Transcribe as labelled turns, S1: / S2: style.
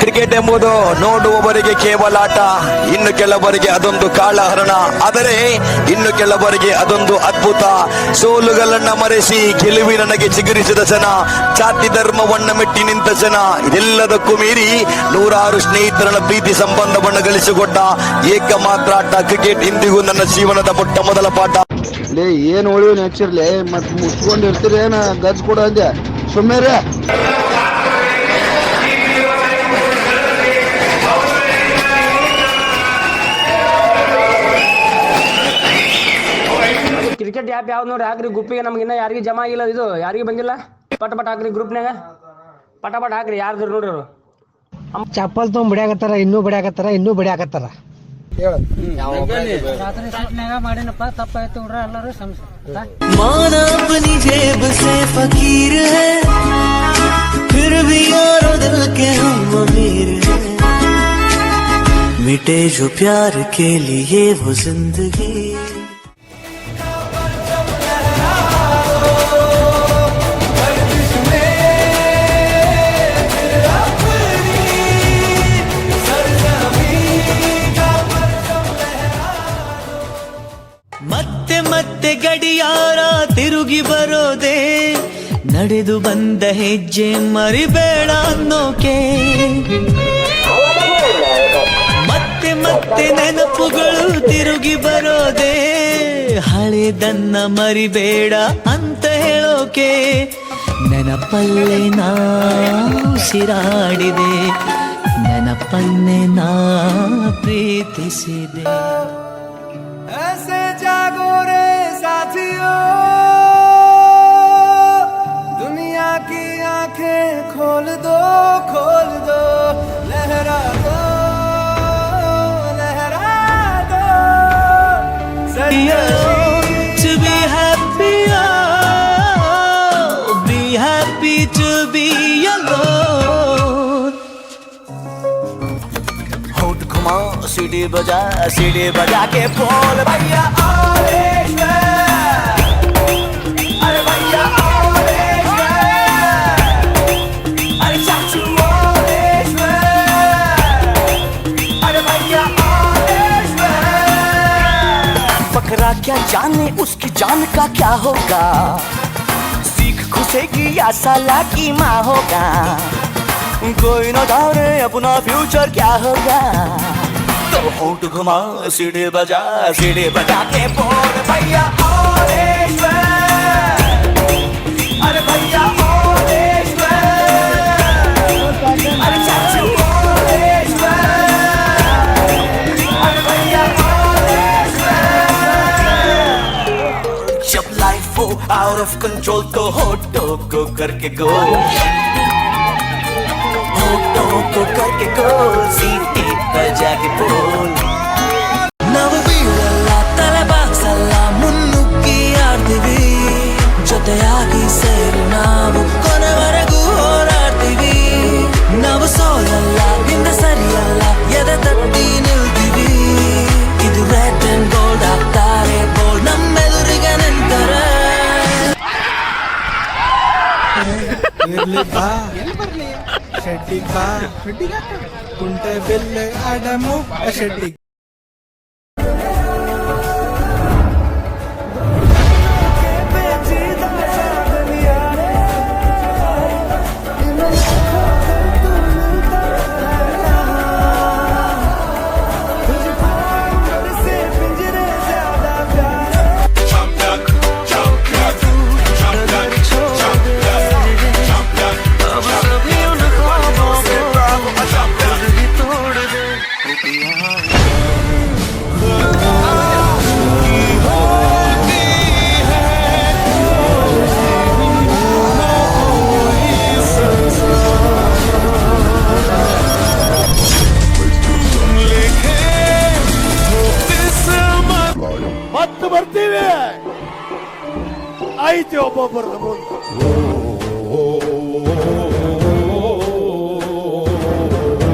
S1: Cricket ಎಂಬುದು ನೋಡುವವರಿಗೆ ಕೇವಲ ಆಟ, ಇನ್ನು ಕೆಲವರಿಗೆ ಅದೊಂದು ಕಾಳಹರಣ, ಆದರೆ ಇನ್ನು ಕೆಲವರಿಗೆ ಅದೊಂದು ಅದ್ಭುತ. ಸೋಲುಗಳನ್ನ ಮರೆಸಿ ಗೆಲುವಿನ ನನಗೆ ಚಿಗುರಿಸಿದ ಜನ, ಜಾತಿ ಧರ್ಮವನ್ನ ಮೆಟ್ಟಿ ನಿಂತ ಜನ, ಇದೆಲ್ಲದಕ್ಕೂ ಮೀರಿ ನೂರಾರು ಸ್ನೇಹಿತರನ್ನ ಪ್ರೀತಿ ಸಂಬಂಧವನ್ನ ಗಳಿಸಿಕೊಟ್ಟ ಏಕಮಾತ್ರ ಆಟ ಕ್ರಿಕೆಟ್. ಇಂದಿಗೂ ನನ್ನ ಜೀವನದ ಮೊಟ್ಟ ಮೊದಲ ಪಾಠ.
S2: ಏನ್ ಉಳಿವು ನೆಚ್ಚಿರ್ಲಿ ಮತ್ ಮುಚ್ಕೊಂಡಿರ್ತೀರಿ ಏನ ಗಜ್ ಕೂಡ ಅಂದೆ ಸುಮ್ಮೇರೆ.
S3: ಕ್ರಿಕೆಟ್ ಆ್ಯಪ್ ಯಾವ್ದು ನೋಡಿ ಹಾಕ್ರಿ ಗ್ರೂಪಿಗೆ. ನಮ್ಗೆ ಇನ್ನ ಯಾರಿಗೆ ಜಮಾ ಆಗಿಲ್ಲ, ಇದು ಯಾರಿಗೆ ಬಂದಿಲ್ಲ. ಪಟ ಹಾಕ್ರಿ ಗ್ರೂಪ್ನಾಗ, ಪಟ ಹಾಕ್ರಿ ಯಾರ್ದು ನೋಡ್ರಿ.
S4: ಚಪ್ಪಲ್ ತೊಗೊಂಡ್ ಬಿಡ್ಯಾಕತ್ತಾರ, ಇನ್ನೂ ಬಿಡ್ಯಾಕತ್ತಾರ, ಇನ್ನೂ ಬಿಡ್ಯಾಕತ್ತಾರ.
S5: ಮಾಡಿನಪ್ಪ ತಪ್ಪಾಯ್ತು ನೋಡ್ರ ಎಲ್ಲರೂ ಸಮಸ್ಯೆ.
S6: माना अपनी जेब से फकीर है, फिर भी यारों दिल के हम अमीर हैं, मिटे जो प्यार के लिए वो जिंदगी. ಮತ್ತೆ ಮತ್ತೆ ಗಡಿಯಾರ ತಿರುಗಿ ಬರೋದೆ, ನಡೆದು ಬಂದ ಹೆಜ್ಜೆ ಮರಿಬೇಡ ಅನ್ನೋಕೆ. ಮತ್ತೆ ಮತ್ತೆ ನೆನಪುಗಳು ತಿರುಗಿ ಬರೋದೆ, ಹಳೆದನ್ನ ಮರಿಬೇಡ ಅಂತ ಹೇಳೋಕೆ. ನೆನಪಲ್ಲೇ ನಾ ಉಸಿರಾಡಿದೆ, ನೆನಪನ್ನೇ ನಾ ಪ್ರೀತಿಸಿದೆ.
S7: ऐसे जागो रे साथियों, दुनिया की आंखें खोल दो, लहरा दो,
S6: To be happy, oh, be happy to be alone. होठ घुमा सीढ़ी बजा के बोल भैया अरे भैया अरे चाचू अरे भैया बकरा क्या जाने उसकी जान का क्या होगा, सीख घुसेगी या साला की माँ होगा. कोई न जाने अपना फ्यूचर क्या होगा, तो होठ घुमा सीढ़ी बजा के बोल भैया अरे भैया अरे चाचू अरे भैया. जब लाइफ हो आउट ऑफ कंट्रोल तो होठों को करके गो, को करके गोल, सीटी बजा के बोल. ನಾವು ಬೀಳಲ್ಲ ತಲೆ ಬಾಗ್ಸಲ್ಲ, ಮುನ್ನುಗ್ಗಿ ಆಡ್ತೀವಿ, ಜೊತೆಯಾಗಿ ಸೇರಿ ನಾವು ಕೊನೆವರೆಗೂ ಹೋರಾಡ್ತೀವಿ. ನಾವು ಸೋಲಲ್ಲ, ಹಿಂದೆ ಸರಿಯಲ್ಲ, ಎದೆ ತಟ್ಟಿ ನಿಲ್ತೀವಿ. ಇದು ರೆಡ್ ಅಂಡ್ ಗೋಲ್ಡ್ ಆಗ್ತಾರೆ ಬೋಲ್, ನಮ್ಮೆದುರಿಗೆ ನಿಂತಾರೆ.
S7: ಶೆಟ್ಟಿ ಕುಂಟೆ ಬೆಲ್ಲೆ ಅಡಮು ಶೆಟ್ಟಿ. ಮತ್ತೆ ಬರ್ತೀವಿ ಐತಿ ಒಬ್ಬೊಬ್ಬರ